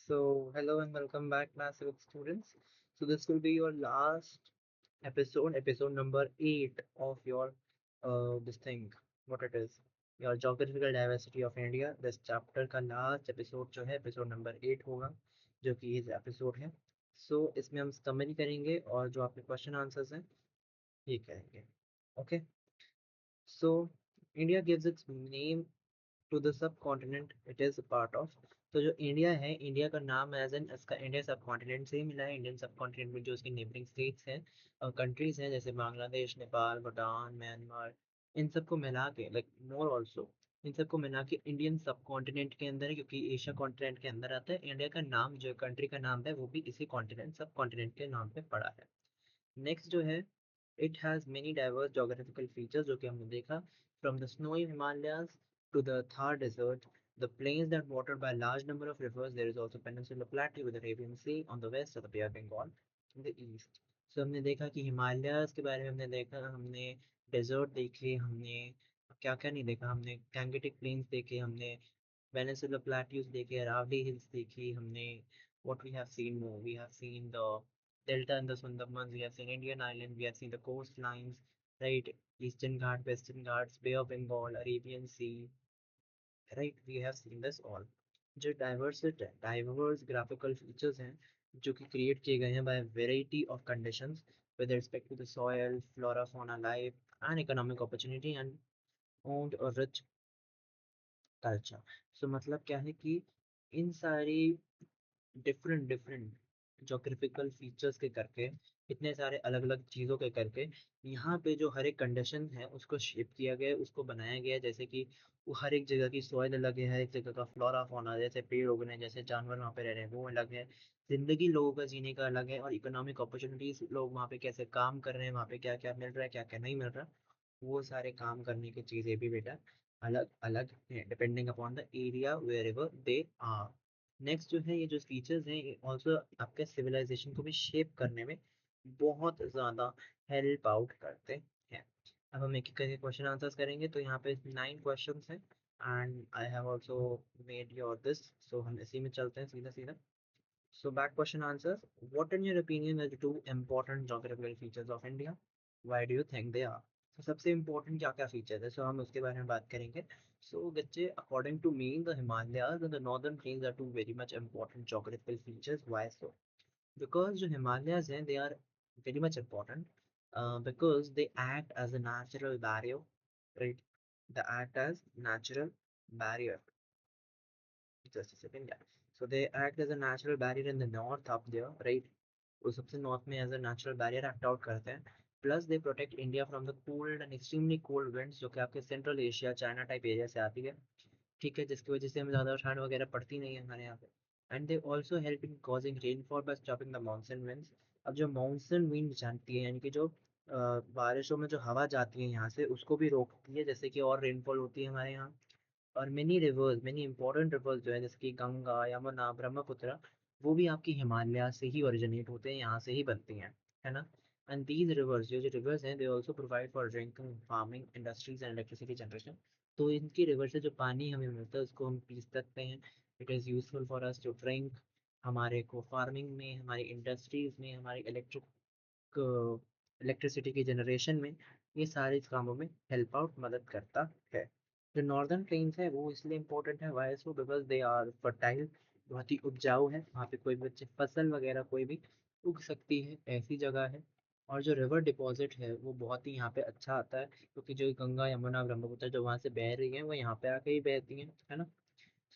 Hello and welcome back, massive students. So, this will be your last episode number 8 of your this thing, what it is, your geographical diversity of India. This chapter का last episode जो है episode number 8 होगा, जो कि इस episode है. इसमें हम summary करेंगे और जो आपके question answers हैं ये करेंगे. Okay. So, India gives its name to the subcontinent it is part of. तो जो इंडिया है, इंडिया का नाम एज एन इसका इंडिया सब कॉन्टिनेंट से ही मिला है. इंडियन सब कॉन्टिनेंट में जो उसकी नेबरिंग स्टेट्स हैं और कंट्रीज हैं जैसे बांग्लादेश, नेपाल, भूटान, म्यांमार, इन सबको मिला के लाइक मोर ऑल्सो, इन सबको मिला के इंडियन सब कॉन्टिनेंट के अंदर है, क्योंकि एशिया कॉन्टिनेंट के अंदर आता है. इंडिया का नाम जो कंट्री का नाम है वो भी इसी कॉन्टिनेंट सब कॉन्टिनेंट के नाम पे पड़ा है. नेक्स्ट जो है, it has many diverse geographical features जो कि हमने देखा, from the snowy Himalayas to the Thar Desert, the plains that watered by a large number of rivers. There is also Peninsular Plateau with the Arabian Sea on the west of the Bay of Bengal in the east. So हमने देखा कि हिमालयाज के बारे में हमने देखा, हमने desert देखे, हमने क्या क्या नहीं देखा, हमने गैंगेटिक प्लेन्स देखे, हमने Peninsular Plateaus देखे, Aravalli Hills देखी हमने. What we have seen more, we have seen the Delta and the Sundarbans, we have seen Indian Island, we have seen the coastlines, right? Eastern Ghats, Western Ghats, Bay of Bengal, Arabian Sea, right? We have seen this all. जो diverse graphical features हैं जो कि create किए गए हैं by a variety of conditions with respect to the soil, flora, fauna, life and economic opportunity, and owned a rich culture. मतलब क्या है कि इन सारी डिफरेंट डिफरेंट जोग्राफिकल फीचर्स के करके, इतने सारे अलग अलग चीज़ों के करके, यहाँ पे जो हर एक कंडीशन है उसको शेप किया गया है, उसको बनाया गया है. जैसे कि वो हर एक जगह की सॉइल अलग है, हर एक जगह का फ्लोरा फौना, जैसे पेड़ उग रहे हैं, जैसे जानवर वहाँ पे रह रहे हैं वो अलग है, जिंदगी लोगों का जीने का अलग है, और इकोनॉमिक अपॉर्चुनिटीज लोग वहाँ पे कैसे काम कर रहे हैं, वहाँ पे क्या क्या मिल रहा है, क्या क्या नहीं मिल रहा, वो सारे काम करने की चीज़ें भी बेटा अलग अलग हैं depending upon the area wherever they are. Next जो है, ये जो फीचर्स हैं ये ऑल्सो आपके सिविलाइजेशन को भी शेप करने में बहुत ज़्यादा हेल्प आउट करते हैं. अब हम एक एक करके क्वेश्चन आंसर्स करेंगे. तो यहाँ पे 9 क्वेश्चंस हैं and I have also made your this. हम इसी में चलते हैं सीधा सीधा. Back question answers. What in your opinion are the two important geographical features of India? Why do you think they are? सबसे important क्या क्या features है? हम उसके बारे में बात करेंगे. बच्चे, according to me, the Himalayas and the northern plains are two very much important geographical features. Why so? Because जो Himalayas हैं, they are very much important because they act as a natural barrier, right? They act as natural barrier. Just a second, yeah. So they act as a natural barrier in the north up there, right? वो सबसे north में as a natural barrier act out करते हैं. Plus they protect India from the cold and extremely cold winds जो कि आपके central Asia, China type area से आती है. ठीक है, जिसकी वजह से हमें ज़्यादा ठंड वगैरह पड़ती नहीं है हमारे यहाँ पे. And they also help in causing rainfall by stopping the monsoon winds. अब जो मानसून विंड जानती है, यानी कि जो बारिशों में जो हवा जाती है यहाँ से, उसको भी रोकती है, जैसे कि और रेनफॉल होती है हमारे यहाँ. और many reverse, many important rivers जो है जैसे कि गंगा, यमुना, ब्रह्मपुत्र, वो भी आपकी हिमालय से ही ओरिजिनेट होते हैं, यहाँ से ही बनती हैं, है ना. एंड दीज रिवर्स, जो जो रिवर्स हैं, they also provide for drinking, farming, industries and electricity generation. तो इनकी रिवर से जो पानी हमें मिलता है उसको हम पी सकते हैं. It is useful for us to drink. हमारे को फार्मिंग में, हमारी इंडस्ट्रीज में, हमारी इलेक्ट्रिसिटी की जनरेशन में, ये सारे कामों में हेल्प आउट मदद करता है. जो नॉर्दर्न प्लेन्स है वो इसलिए इम्पोर्टेंट है, why so, because they are fertile, बहुत ही उपजाऊ है, वहाँ पे कोई भी बच्चे फसल वगैरह कोई भी उग सकती है, ऐसी जगह है. और जो रिवर डिपॉजिट है वो बहुत ही यहाँ पे अच्छा आता है, क्योंकि जो गंगा, यमुना, ब्रह्मपुत्र जो वहाँ से बह रही हैं वो यहाँ पे आके ही बहती हैं, है ना.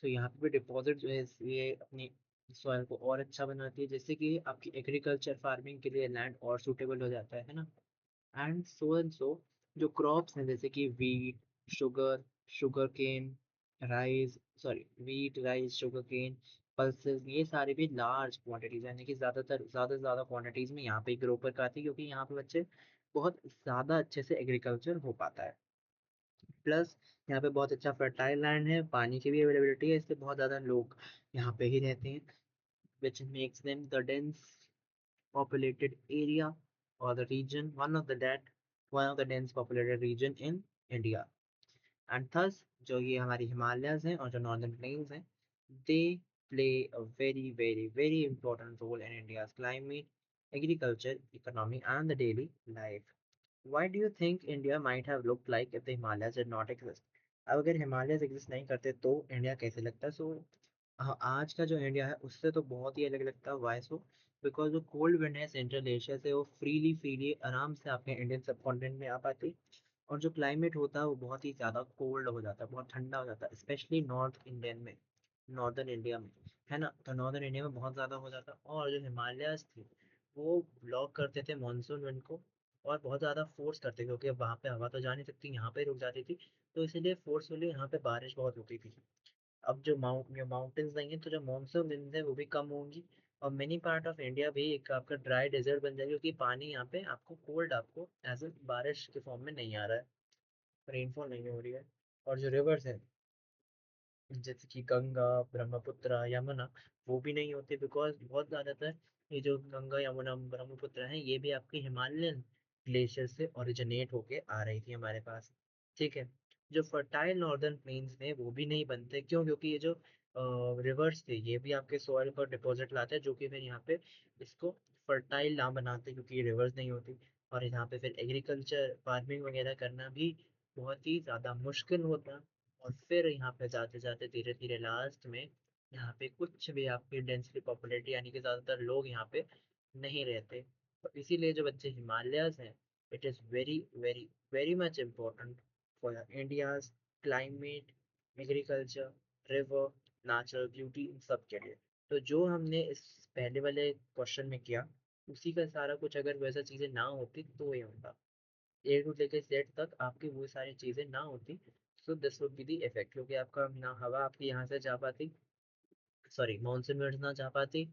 यहाँ पे भी डिपॉजिट जो है ये अपनी सॉइल को और अच्छा बनाती है, जिससे कि आपकी एग्रीकल्चर फार्मिंग के लिए लैंड और सूटेबल हो जाता है ना. एंड सो जो क्रॉप्स हैं जैसे कि wheat, sugar, sugar cane, rice, sorry wheat, rice, sugar cane, pulses, ये सारे भी लार्ज क्वांटिटीज यानी कि ज़्यादातर ज़्यादा से ज़्यादा क्वांटिटीज में यहाँ पे ग्रो कर पाती है, क्योंकि यहाँ पे बच्चे बहुत ज़्यादा अच्छे से एग्रीकल्चर हो पाता है. प्लस यहाँ पे बहुत अच्छा फर्टाइल लैंड है, पानी की भी अवेलेबिलिटी है, इसलिए बहुत ज़्यादा लोग यहाँ पे ही रहते हैं, which makes them the dense populated area or the region, one of the dense populated region in India. And thus जो ये हमारी हिमालयस हैं और जो नॉर्दर्न प्लेन्स हैं, they play a very, very, very important role in India's climate, agriculture, economy, and the daily life. Why do you think India might have looked like if the Himalayas did not exist? अब अगर Himalayas exist नहीं करते तो India कैसे लगता? सो आज का जो इंडिया है उससे तो बहुत ही अलग लगता है। Why so? बिकॉज जो कोल्ड विंड है सेंट्रल एशिया से वो फ्रीली फ्रीली आराम से आपके इंडियन सब कॉन्टिनेंट में आ पाती। और जो क्लाइमेट होता है वो बहुत ही ज़्यादा कोल्ड हो जाता है, बहुत ठंडा हो जाता है, स्पेशली नॉर्थ इंडियन में, नॉर्दर्न इंडिया में, है ना? तो नॉर्दर्न इंडिया में बहुत ज़्यादा हो जाता है। और जो हिमालयाज थी वो ब्लॉक करते थे मानसून विंड को और बहुत ज़्यादा फोर्स करते थे, क्योंकि अब वहाँ पे हवा तो जा नहीं सकती, यहाँ पे रुक जाती थी। तो इसीलिए फोर्सफुली यहाँ पे बारिश बहुत होती थी। अब जो माउंटेन्स नहीं है तो जो मानसून विंड है वो भी कम होंगी। और मेनी पार्ट ऑफ इंडिया भी एक आपका ड्राई डेजर्ट बन जाएगा, क्योंकि पानी यहाँ पे आपको कोल्ड आपको एज ए बारिश के फॉर्म में नहीं आ रहा है, रेनफॉल नहीं हो रही है। और जो रिवर्स है जैसे कि गंगा, ब्रह्मपुत्र, यमुना, वो भी नहीं होते, बिकॉज बहुत ज़्यादातर ये जो गंगा, यमुना, ब्रह्मपुत्र हैं ये भी आपके हिमालयन ग्लेशियर से ओरिजिनेट होके आ रही थी हमारे पास। ठीक है। जो फर्टाइल नॉर्दर्न प्लेन्स में वो भी नहीं बनते, क्यों? क्योंकि ये जो रिवर्स थे ये भी आपके सॉइल पर डिपॉजिट लाते हैं, जो कि फिर यहाँ पे इसको फर्टाइल ना बनाते, क्योंकि ये रिवर्स नहीं होती। और यहाँ पे फिर एग्रीकल्चर फार्मिंग वगैरह करना भी बहुत ही ज़्यादा मुश्किल होता। और फिर यहाँ पे जाते जाते धीरे धीरे लास्ट में यहाँ पे कुछ भी आपकी डेंसली पॉपुलेटेड यानी कि ज़्यादातर लोग यहाँ पे नहीं रहते। तो इसीलिए जो बच्चे हिमालयाज हैं, it is very very very much important for India's climate, agriculture, river, natural beauty, इन सब के लिए। तो जो हमने इस पहले वाले क्वेश्चन में किया उसी का सारा कुछ अगर वैसा चीज़ें ना होती तो ये होता। ए टू लेके जेड तक आपकी वो सारी चीज़ें ना होती, so this would be the effect, क्योंकि आपका ना हवा आपकी यहाँ से जा पाती, सॉरी मानसून विंड्स ना जा पाती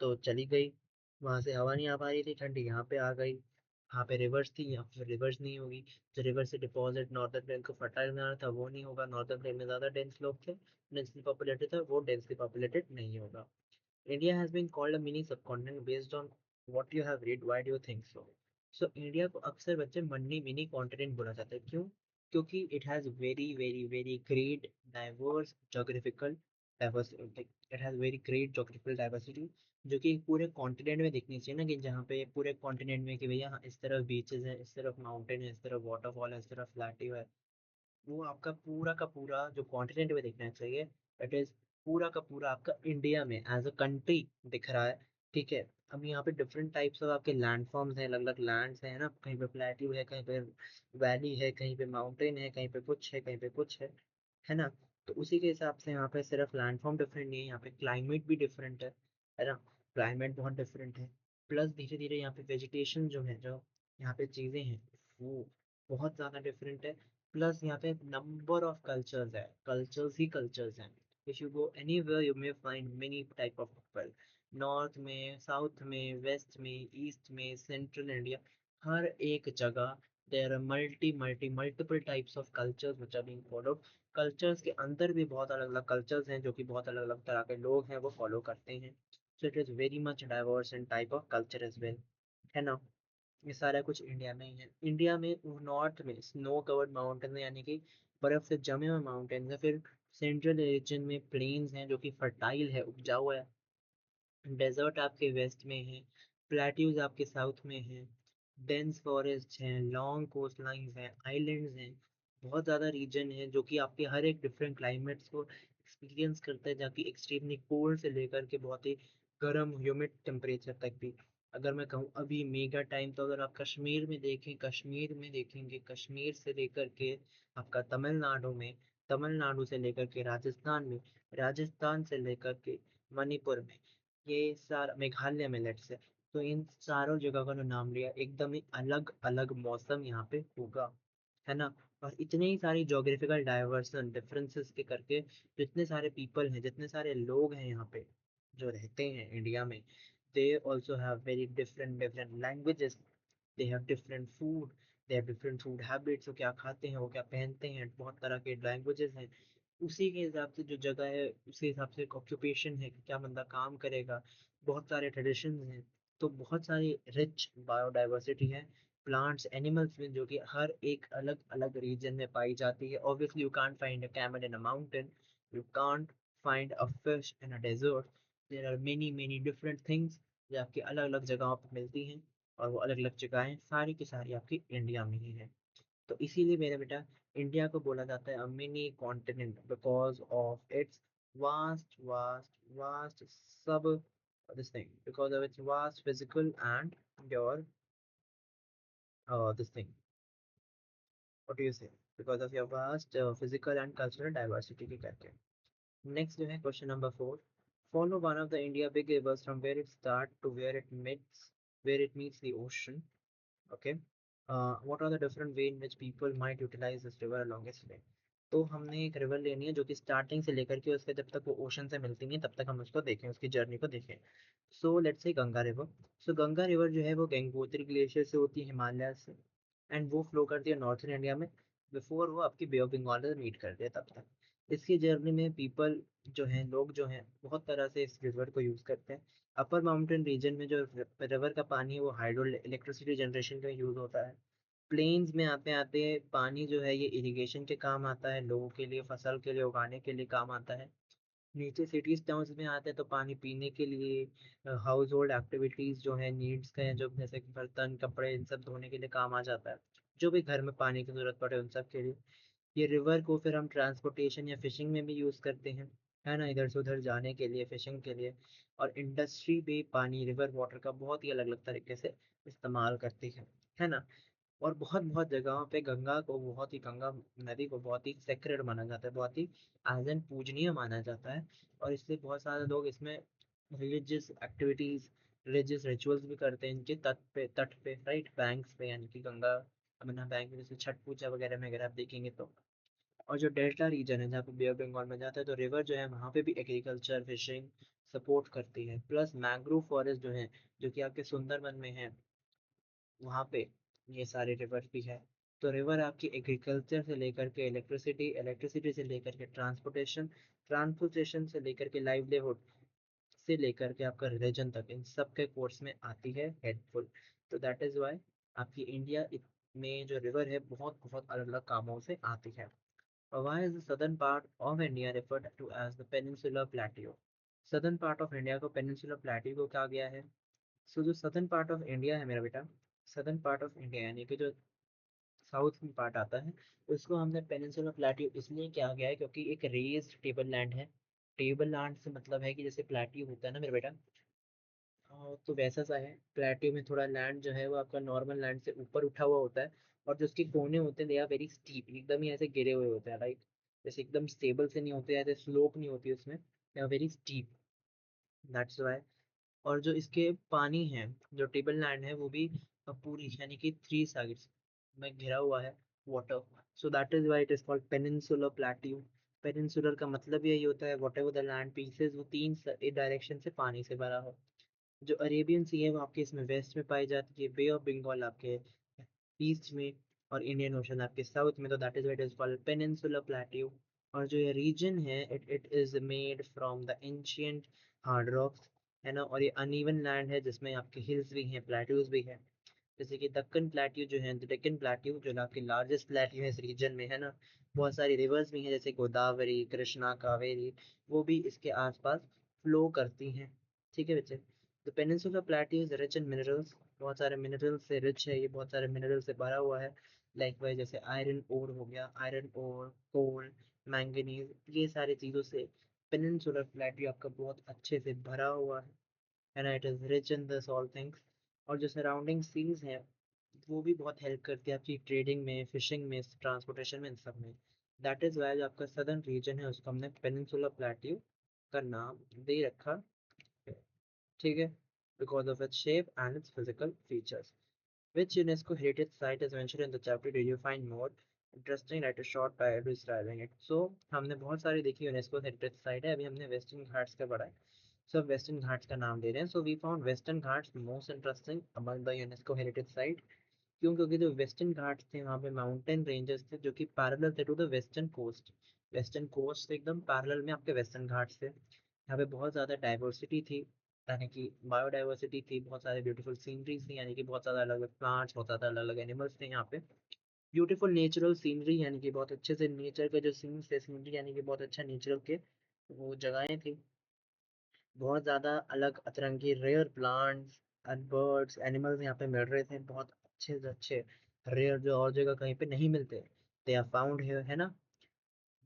तो चली गई, वहाँ से हवा नहीं आ पा रही थी ठंडी, यहाँ पे आ गई। यहाँ पे रिवर्स थी, यहाँ पे रिवर्स नहीं होगी। जो रिवर से डिपॉजिट नॉर्दर्न प्लेन को फर्टाइल बनाना था वो नहीं होगा, नॉर्दर्न प्लेन में ज़्यादा डेंस लोग थे, डेंसली पॉपुलेटेड था, वो डेंसली पॉपुलेटेड नहीं होगा। India has been called a mini subcontinent based on what you have read. Why do you think so? So India को अक्सर बच्चे मनी मिनी कॉन्टिनेंट बोला जाता है, क्यों? क्योंकि it has very very very great diverse geographical diversity, it has very great geographical diversity, जो कि पूरे कॉन्टिनेंट में दिखनी चाहिए ना, कि जहाँ पे पूरे कॉन्टिनेंट में कि भैया हाँ, इस तरफ बीचेस हैं, इस तरफ माउंटेन है, इस तरफ वाटरफॉल है, इस तरफ प्लेट्यू है। वो आपका पूरा का पूरा जो कॉन्टिनेंट में दिखना चाहिए, इट इज पूरा का पूरा आपका इंडिया में एज अ कंट्री दिख रहा है। ठीक है। अब यहाँ पे डिफरेंट टाइप्स ऑफ आपके लैंड फॉर्म्स हैं, अलग अलग लैंड्स हैं ना, कहीं पे प्लेट्यू है, कहीं पे वैली है, कहीं पे माउंटेन है, कहीं पे कुछ है, कहीं पे कुछ है ना? तो उसी के हिसाब से यहाँ पे सिर्फ लैंड फॉर्म डिफरेंट नहीं है, यहाँ पे क्लाइमेट भी डिफरेंट है ना? क्लाइमेट बहुत डिफरेंट है। प्लस धीरे धीरे यहाँ पे वेजिटेशन जो है, जो यहाँ पे चीज़ें हैं वो बहुत ज़्यादा डिफरेंट है। प्लस यहाँ पे नंबर ऑफ कल्चर्स है, कल्चर्स ही कल्चर्स हैं। If you go anywhere you may find many type of people, north में, साउथ में, वेस्ट में, ईस्ट में, सेंट्रल इंडिया, हर एक जगह there are multiple types of cultures which are being followed. Cultures के अंदर भी बहुत अलग अलग कल्चर्स हैं जो कि बहुत अलग अलग तरह के लोग हैं वो फॉलो करते हैं। So it is very much diverse in type of culture as well, है ना? ये सारा कुछ इंडिया में ही है। इंडिया में नॉर्थ में स्नो कवर्ड माउंटेन है, यानी कि बर्फ से जमे हुए माउंटेन्स है। फिर सेंट्रल रीजन में प्लेन्स हैं जो कि फर्टाइल है, उपजाऊ है। डेजर्ट आपके वेस्ट में है, प्लेट्यूज आपके साउथ में है, डेंस फॉरेस्ट हैं, लॉन्ग कोस्ट लाइन्स हैं, आइलैंड्स हैं। बहुत ज़्यादा रीजन है जो कि आपके हर एक डिफरेंट क्लाइमेट्स को एक्सपीरियंस करता है, जहाँ की एक्सट्रीमली कोल्ड से लेकर के बहुत ही गर्म ह्यूमिड टेम्परेचर तक भी। अगर मैं कहूँ अभी मेगा टाइम, तो अगर आप कश्मीर में देखें, कश्मीर में देखेंगे, कश्मीर से लेकर के आपका तमिलनाडु में, तमिलनाडु से लेकर के राजस्थान में, राजस्थान से लेकर के मणिपुर में, ये सारा मेघालय में लेट्स से, तो इन चारों जगह का जो नाम लिया, एकदम ही अलग अलग मौसम यहाँ पे होगा, है ना? और इतने ही सारी जोग्राफिकल डाइवर्सन डिफरेंसेस के करके जितने सारे पीपल हैं, जितने सारे लोग हैं यहाँ पे जो रहते हैं इंडिया में, they also have very different different languages, they have different food, they have different food habits, वो क्या खाते हैं, वो क्या पहनते हैं, बहुत तरह के लैंग्वेजेस हैं। उसी के हिसाब से जो जगह है उसी हिसाब से एक ऑक्यूपेशन है कि क्या बंदा काम करेगा, बहुत सारे ट्रेडिशंस हैं। तो बहुत सारी रिच बायोडाइवर्सिटी है, प्लांट्स एनिमल्स में, जो कि हर एक अलग अलग रीजन में पाई जाती है। Obviously you can't find a camel in a mountain, you can't find a fish in a desert. There are many different things जो आपकी अलग अलग जगहों पर मिलती हैं, और वो अलग अलग जगहें सारी की सारी आपकी इंडिया में ही है। तो इसीलिए मेरा बेटा इंडिया को बोला जाता है a mini continent because of its vast vast vast सब this thing because of its vast physical and your this thing, what do you say, because of your vast physical and cultural diversity के करके। Next जो है question number 4, follow one of the India big rivers from where it start to where it meets the ocean. Okay. What are the different way in which people might utilize this river along its way? तो हमने एक river लेनी है जो कि starting से लेकर के उसके जब तक वो ओशन से मिलती नहीं है तब तक हम उसको देखें, उसकी जर्नी को देखें। So let's say Ganga river. So Ganga river जो है वो गंगोत्री ग्लेशियर से होती है, हिमालय से, एंड वो फ्लो करती है नॉर्थन इंडिया में बिफोर वो आपकी बे ऑफ बंगाल से मीट करती है तब तक। इसकी जर्नी में पीपल जो हैं, लोग जो हैं, बहुत तरह से इस रिवर को यूज़ करते हैं। अपर माउंटेन रीजन में जो रिवर का पानी है वो हाइड्रो इलेक्ट्रिसिटी जनरेशन का यूज़ होता है। प्लेन्स में आते आते पानी जो है ये इरिगेशन के काम आता है, लोगों के लिए फसल के लिए उगाने के लिए काम आता है। नीचे सिटीज टाउन्स में आते हैं तो पानी पीने के लिए, हाउस होल्ड एक्टिविटीज जो है, नीड्स का है, जो जैसे कि बर्तन कपड़े इन सब धोने के लिए काम आ जाता है। जो भी घर में पानी की जरूरत पड़े उन सब के लिए। ये रिवर को फिर हम ट्रांसपोर्टेशन या फिशिंग में भी यूज़ करते हैं, है ना, इधर से उधर जाने के लिए, फिशिंग के लिए। और इंडस्ट्री भी पानी रिवर वाटर का बहुत ही अलग अलग तरीके से इस्तेमाल करती है ना। और बहुत बहुत जगहों पे गंगा नदी को बहुत ही सेक्रेड माना जाता है, बहुत ही एज एन पूजनीय माना जाता है। और इसलिए बहुत सारे लोग इसमें रिलीजियस एक्टिविटीज, रिलीजियस रिचुअल्स भी करते हैं इनके तट पे राइट बैंक्स पे, यानी कि गंगा यमुना बैंक में, जैसे छठ पूजा वगैरह में अगर आप देखेंगे तो। और जो डेल्टा रीजन है जहाँ पे बे ऑफ बंगाल में जाता है तो रिवर जो है वहाँ पे भी एग्रीकल्चर फिशिंग सपोर्ट करती है। प्लस मैंग्रोव फॉरेस्ट जो है, जो कि आपके सुंदरबन में है, वहाँ पे ये सारे रिवर भी है। तो रिवर आपकी एग्रीकल्चर से लेकर के इलेक्ट्रिसिटी, इलेक्ट्रिसिटी से लेकर के ट्रांसपोर्टेशन, ट्रांसपोर्टेशन से लेकर के लाइवलीहुड, से लेकर के आपका रिलीजन तक, इन सब के कोर्स में आती है हेल्पफुल। तो दैट इज़ वाई आपकी इंडिया में जो रिवर है बहुत बहुत अलग अलग कामों से आती है। Why is the southern part of India referred to as the Peninsular Plateau? Southern part of India को पेनिनसुलर प्लेट्यू को कहा गया है। सो जो सदर्न पार्ट ऑफ इंडिया है मेरा बेटा, सदर्न पार्ट ऑफ इंडिया यानी कि जो साउथ में पार्ट आता है, उसको हमने पेनिनसुलर प्लेट्यू इसलिए कहा गया है क्योंकि एक रेस्ड टेबल लैंड है। टेबल लैंड से मतलब है कि जैसे प्लेट्यू होता है ना मेरा बेटा, तो वैसा सा है। प्लेट्यू में थोड़ा लैंड जो है वो आपका नॉर्मल लैंड से ऊपर उठा हुआ होता है, और जो उसके कोने होते हैं दे आर वेरी स्टीप, एकदम ही ऐसे गिरे हुए होते हैं, राइट। जैसे एकदम स्टेबल से नहीं होते, ऐसे स्लोप नहीं होती उसमें, they are very steep, that's why. और जो इसके पानी है, जो टेबल लैंड है वो भी पूरी यानी कि थ्री साइड्स में घिरा हुआ है water. So that is why it is called peninsular plateau. Peninsular का मतलब यही होता है what ever the land pieces वो तीन डायरेक्शन से पानी से भरा हो। जो अरेबियन सी है वो आपके इसमें वेस्ट में पाई जाती है, बे ऑफ बंगाल आपके ईस्ट में, और इंडियन ओशन आपके साउथ में। तो that is why it is called peninsular plateau. और जो ये रीजन है it is made from the ancient hard rocks, है ना। और ये अनइवन लैंड है जिसमें आपके हिल्स भी हैं, प्लेट्यूज भी हैं। जैसे कि दक्कन प्लेट्यू जो है, डेक्कन प्लेट्यू जो आपकी लार्जेस्ट प्लेट्यू है इस रीजन में, है ना। बहुत सारी रिवर्स भी हैं जैसे गोदावरी, कृष्णा, कावेरी, वो भी इसके आसपास फ्लो करती हैं। ठीक है बच्चे। The peninsular plateau is rich in minerals, बहुत सारे मिनरल से रिच है ये, बहुत सारे मिनरल से भरा हुआ है। लाइक वाइज जैसे आयरन ओर हो गया, आयरन ओर, कोल, मैंगनीज, ये सारी चीज़ों से पेनिनसुलर प्लेट्यू आपका बहुत अच्छे से भरा हुआ है ना। It is rich in this all things. और जो सराउंडिंग सीज हैं वो भी बहुत हेल्प करती है आपकी ट्रेडिंग में, फिशिंग में, ट्रांसपोर्टेशन में, इन सब में। दैट इज़ वाई जो आपका सदर्न रीजन है उसको हमने पेनिनसुलर प्लेट्यू का नाम दे रखा है। ठीक है, because of its shape and it's physical features. Which UNESCO heritage site is mentioned in the chapter? Did you find more interesting? Write a short by describing it. So हमने बहुत सारी देखी यूनेस्को हेरिटेज साइट है, अभी हमने western Ghats का पढ़ा है। सो अब वेस्टर्न घाट्स का नाम दे रहे हैं। So we found Western Ghats most interesting among the UNESCO heritage site. क्यों? क्योंकि जो वेस्टर्न घाट्स थे वहाँ पे माउंटेन रेंजेस थे जो कि पैरेलल थे to the western coast. Western coast से एकदम पैरेलल में आपके वेस्टर्न घाट्स थे। यहाँ पे बहुत ज़्यादा डाइवर्सिटी थी, यानी कि बायोडाइवर्सिटी थी, बहुत सारे ब्यूटीफुल सीनरीज थी, यानी कि बहुत ज़्यादा अलग अलग प्लांट्स, बहुत ज़्यादा अलग अलग एनिमल्स थे यहाँ पे। ब्यूटीफुल नेचुरल सीनरी, यानी कि बहुत अच्छे से नेचर के जो सीन्स थे, सीनरी यानी कि बहुत अच्छा नेचुरल के वो जगहें थी, बहुत ज़्यादा अलग अतरंगी rare plants and birds animals यहाँ पे मिल रहे थे, बहुत अच्छे से अच्छे रेयर, जो और जगह कहीं पे नहीं मिलते। दे आर फाउंड हियर, है ना।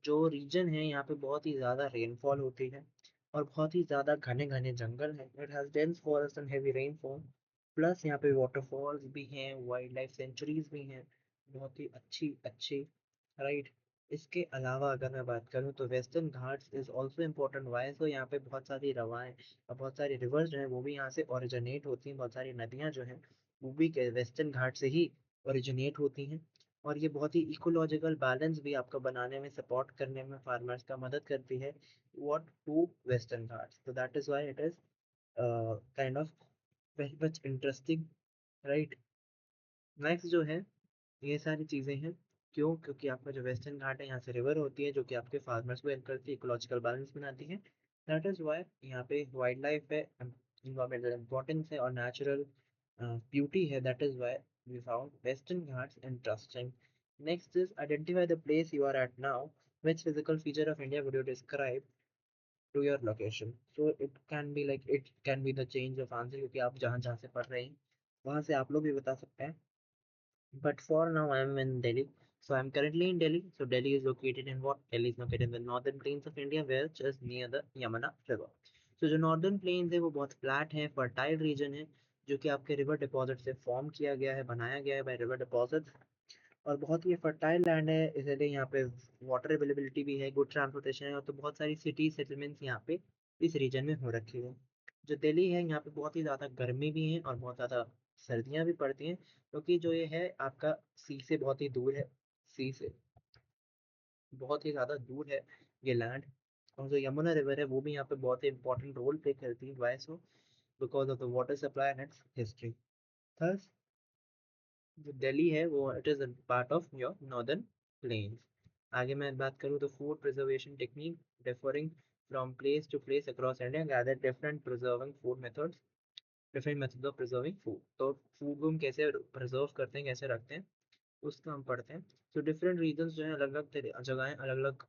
जो रीजन है यहाँ पे बहुत ही ज़्यादा रेनफॉल होती है और बहुत ही ज़्यादा घने घने जंगल है। It has dense forest and heavy rainfall, plus यहाँ पे वाटरफॉल्स भी हैं, वाइल्ड लाइफ सेंचुरीज भी हैं, बहुत ही अच्छी अच्छी, राइट। इसके अलावा अगर मैं बात करूँ तो Western Ghats is also important. Why so यहाँ पे बहुत सारी रवाएं और बहुत सारी रिवर्स जो हैं वो भी यहाँ से ओरिजिनेट होती हैं, बहुत सारी नदियाँ जो हैं वो भी वेस्टर्न घाट से ही ओरिजिनेट होती हैं। और ये बहुत ही इकोलॉजिकल बैलेंस भी आपका बनाने में, सपोर्ट करने में फार्मर्स का मदद करती है। व्हाट टू वेस्टर्न घाट्स, तो that is why it is kind of very much interesting, right. Next जो है, ये सारी चीज़ें हैं क्यों, क्योंकि आपका जो वेस्टर्न घाट है यहाँ से रिवर होती है जो कि आपके फार्मर्स को हेल्प करती है, इकोलॉजिकल बैलेंस बनाती है। दैट इज वाई यहाँ पे वाइल्ड लाइफ है, इन्वायरमेंटल इम्पोर्टेंस है और नेचुरल ब्यूटी है। That is why we found Western Ghats interesting. Next is identify the place you are at now, which physical feature of India would you describe to your location? So it can be like, it can be the change of answer क्योंकि आप जहाँ जहाँ से पढ़ रहे हैं वहाँ से आप लोग भी बता सकते हैं। But for now, I am in Delhi. So I'm currently in Delhi. So Delhi is located in what? Delhi is located in the northern plains of India, which is near the Yamuna River. So जो northern plains है वो बहुत flat है, fertile region है, जो कि आपके river deposit से form किया गया है, बनाया गया है by river deposits। और बहुत ही फर्टाइल लैंड है, इसलिए यहाँ पे वाटर अवेलेबिलिटी भी है, गुड ट्रांसपोर्टेशन है, और तो बहुत सारी सिटी सेटलमेंट्स यहाँ पे इस रीजन में हो रखी है। जो दिल्ली है यहाँ पे बहुत ही ज़्यादा गर्मी भी है और बहुत ज़्यादा सर्दियाँ भी पड़ती हैं, क्योंकि जो ये है आपका सी से बहुत ही दूर है, सी से बहुत ही ज़्यादा दूर है ये लैंड। और जो यमुना रिवर है वो भी यहाँ पे बहुत ही इंपॉर्टेंट रोल प्ले करती है, why so, because of the water supply and its history. थर्स जो दिल्ली है वो it is a part of your northern plains. आगे मैं बात करूँ तो food preservation technique differing from place to place across India, gather different preserving food methods, different method of preserving food. तो फूड को हम कैसे प्रिजर्व करते हैं, कैसे रखते हैं, उसका हम पढ़ते हैं। तो डिफरेंट रीजन्स जो है अलग अलग जगहें अलग अलग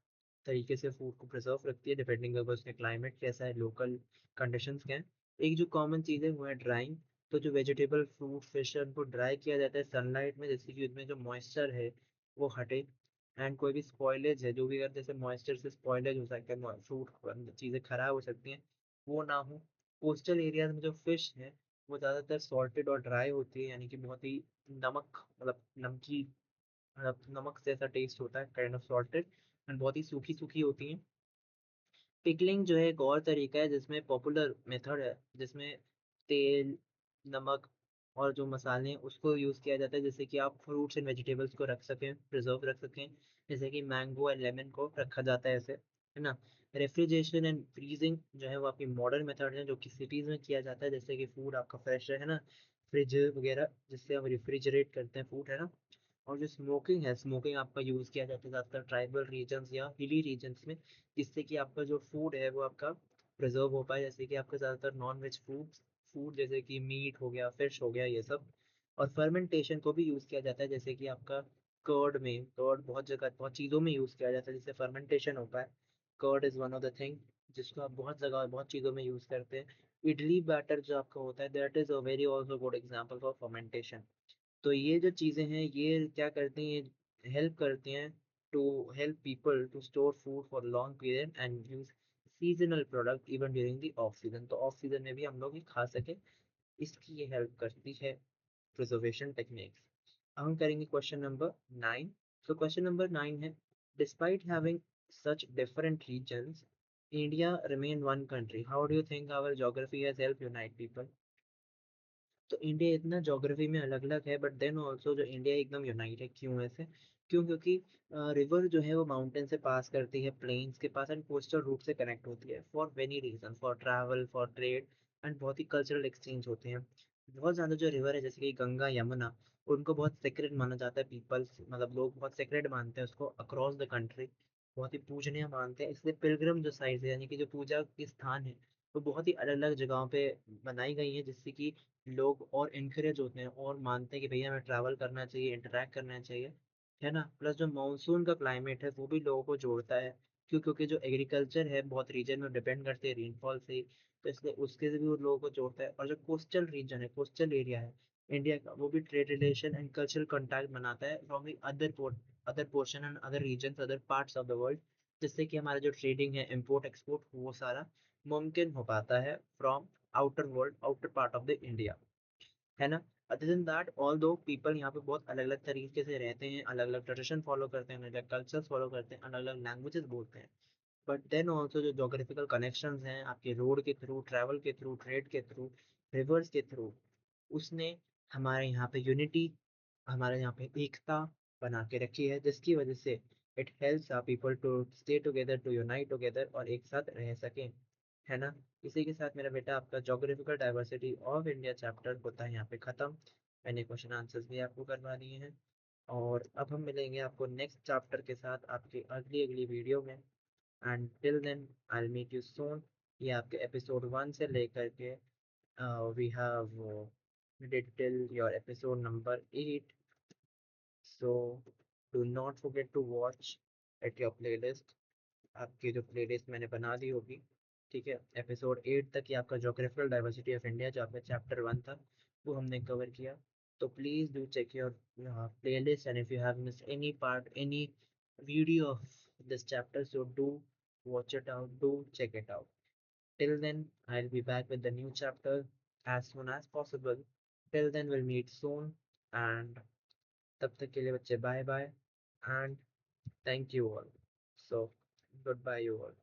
तरीके से फूड को प्रिजर्व रखती है, डिपेंडिंग अगर उसका क्लाइमेट कैसा है, लोकल कंडीशंस क्या है। एक जो कॉमन चीज़ है वो है ड्राइंग। तो जो वेजिटेबल फ्रूट फिश है उनको ड्राई किया जाता है सनलाइट में, जैसे कि उसमें जो मॉइस्चर है वो हटे, एंड कोई भी स्पॉइलेज है, जो भी अगर जैसे मॉइस्चर से स्पॉइलेज हो सकता है, फ्रूट चीज़ें खराब हो सकती हैं, वो ना हो। कोस्टल एरियाज में जो फिश है वो ज़्यादातर सॉल्टेड और ड्राई होती है, यानी कि बहुत ही नमक, मतलब नमकीन, मतलब नमक जैसा टेस्ट होता है, काइंड ऑफ सॉल्टेड, एंड बहुत ही सूखी सूखी होती हैं। पिकलिंग जो है एक और तरीका है जिसमें पॉपुलर मेथड है, जिसमें तेल, नमक और जो मसाले हैं उसको यूज़ किया जाता है, जैसे कि आप फ्रूट्स एंड वेजिटेबल्स को रख सकें, प्रिजर्व रख सकें, जैसे कि मैंगो एंड लेमन को रखा जाता है ऐसे, है ना। रेफ्रिजरेशन एंड फ्रीजिंग जो है वो आपकी मॉडर्न मेथड है जो कि सिटीज़ में किया जाता है, जैसे कि फूड आपका फ्रेश है ना, फ्रिज वगैरह जिससे हम रेफ्रिजरेट करते हैं फूड, है ना। और जो स्मोकिंग है, स्मोकिंग आपका यूज़ किया जाता है ज़्यादातर ट्राइबल रीजन्स या हिली रीजन्स में, जिससे कि आपका जो फूड है वो आपका प्रिजर्व हो पाए, जैसे कि आपका ज़्यादातर नॉन वेज फूड्स, फूड जैसे कि मीट हो गया, फिश हो गया, ये सब। और फर्मेंटेशन को भी यूज़ किया जाता है, जैसे कि आपका कर्ड में, कर्ड बहुत जगह बहुत चीज़ों में यूज़ किया जाता है जिससे फर्मेंटेशन होता है। Curd is one of the thing जिसको आप बहुत जगह बहुत चीज़ों में यूज़ करते हैं। इडली बैटर जो आपका होता है, that is a very also good example for fermentation. तो ये जो चीज़ें हैं ये क्या करती हैं, हेल्प करती हैं to help people to store food for long period and use seasonal product even during the off season. तो ऑफ सीजन में भी हम लोग ये खा सके, इसकी ये हेल्प करती है प्रिजर्वेशन टेक्निक्स। अब हम करेंगे question number 9। So question number 9 है, despite having such different regions, India remain one country. How do you think our geography has helped unite people? तो इंडिया इतना ज्योग्राफी में अलग अलग है, बट देन ऑल्सो जो इंडिया एकदम यूनाइट है, क्यों ऐसे? क्यों? क्योंकि रिवर जो है वो माउंटेन से पास करती है, प्लेन्स के पास, एंड कोस्टल रूट से कनेक्ट होती है for many region, for travel, for trade, and बहुत ही कल्चरल एक्सचेंज होते हैं। बहुत ज़्यादा जो रिवर है जैसे कि गंगा, यमुना, उनको बहुत सेक्रेड माना जाता है, पीपल्स मतलब लोग बहुत सेक्रेड मानते हैं उसको अक्रॉस द कंट्री, बहुत ही पूजनीय मानते हैं। इसलिए पिलग्रिम जो साइट है, यानी कि जो पूजा के स्थान है, वो बहुत ही अलग अलग जगहों पे बनाई गई है, जिससे कि लोग और इनकरेज होते हैं और मानते हैं कि भैया हमें ट्रैवल करना चाहिए, इंटरेक्ट करना चाहिए, है ना। प्लस जो मानसून का क्लाइमेट है वो भी लोगों को जोड़ता है, क्योंकि जो एग्रीकल्चर है बहुत रीजन में डिपेंड करते हैं रेनफॉल से, तो इसलिए उसके से भी वो लोगों को जोड़ता है। और जो कोस्टल रीजन है, कोस्टल एरिया है इंडिया का, वो भी trade relation and cultural contact बनाता है from the other portion and other region, other parts of the world, जिससे कि हमारा जो ट्रेडिंग है, इम्पोर्ट एक्सपोर्ट, वो सारा मुमकिन हो पाता है from outer world, outer part of the India, है ना। अदर देन दैट, ऑल दो पीपल यहाँ पे बहुत अलग अलग तरीके से रहते हैं, अलग अलग ट्रेडिशन फॉलो करते हैं, अलग अलग कल्चर्स फॉलो करते हैं, अलग अलग लैंग्वेजेस बोलते हैं, बट देन ऑल्सो जो जोग्राफिकल कनेक्शंस हैं आपके रोड के थ्रू, ट्रैवल के थ्रू, ट्रेड के थ्रू, रिवर्स के थ्रू, उसने हमारे यहाँ पे यूनिटी, हमारे यहाँ पे एकता बना के रखी है, जिसकी वजह से it helps our people to stay together, to unite together, और एक साथ रह सकें, है ना। इसी के साथ मेरा बेटा आपका geographical diversity of India chapter होता है यहाँ पे ख़त्म। मैंने क्वेश्चन आंसर्स भी आपको करवा दिए हैं, और अब हम मिलेंगे आपको नेक्स्ट चैप्टर के साथ आपकी अगली अगली वीडियो में। And till then I will meet you soon. ये आपके एपिसोड 1 से लेकर के we have did till your episode number 8, so do not forget to watch at your playlist, आपकी जो प्लेलिस्ट मैंने बना दी होगी, ठीक है। एपिसोड 8 तक ही आपका जोग्राफिकल डाइवर्सिटी ऑफ इंडिया, जो आपका चैप्टर 1 था, वो हमने कवर किया। तो please do check your playlist, and if you have missed any part, any video of this chapter, so do watch it out, do check it out. Till then, I'll be back with the new chapter as soon as possible. Till then, we'll meet soon, and तब तक के लिए बच्चे, bye bye and thank you all. So goodbye you all.